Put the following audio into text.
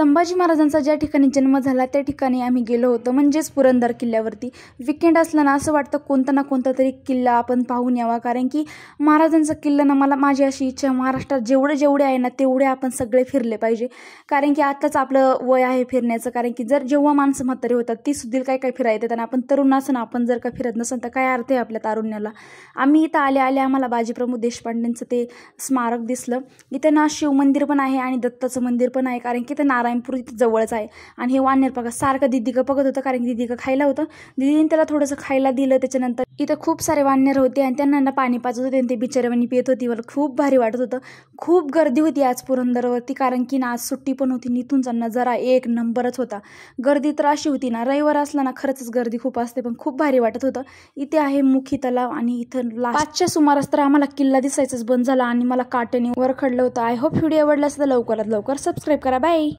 संभाजी महाराजांचा ज्या ठिकाणी जन्म झाला त्या ठिकाणी आम्ही गेलो होतो, म्हणजेच पुरंदर किल्ल्यावरती. विकेंड असलं ना असं वाटतं कोणता ना कोणता तरी किल्ला आपण पाहून यावा, कारण की महाराजांचा किल्ला ना माझी अशी इच्छा, महाराष्ट्रात जेवढे आहे ना तेवढे आपण सगळे फिरले पाहिजे. कारण की आताच आपलं वय आहे फिरण्याचं. कारण की जेव्हा माणसं म्हातारी होतात ती सुद्धा काय फिरायला येतात आणि आपण तरुण असं ना, आपण जर का फिरत नसेल तर काय अर्थ आहे आपल्या तारुण्याला. आम्ही इथं आले आम्हाला बाजीप्रभू देशपांडेंचं ते स्मारक दिसलं. इथं ना शिवमंदिर पण आहे आणि दत्ताचं मंदिर पण आहे, कारण की नारायणपूर इथे जवळच आहे. आणि हे वानर बघा सारखं दीदीका बघत होतं, कारण की दीदीका खायला होतं. दीदीने त्याला थोडंसं खायला दिलं. त्याच्यानंतर इथं खूप सारे वानर होते आणि त्यांना पाणी पाजत होते आणि ते बिचाऱ्यावानी पित होती. मला खूप भारी वाटत होतं. खूप गर्दी होती आज पुरंदरवरती, कारण की ना आज सुट्टी पण होती. निथूनचा नजारा एक नंबरच होता. गर्दी तर अशी होती ना, रविवार असला ना खरंच गर्दी खूप असते, पण खूप भारी वाटत होतं. इथे आहे मुखी तलाव आणि इथं 5च्या सुमारास तर आम्हाला किल्ला दिसायचंच बंद झाला आणि मला काट्याने वरखडलं होतं. आय होप व्हिडिओ आवडला असेल तर लवकरात लवकर सबस्क्राईब करा. बाय.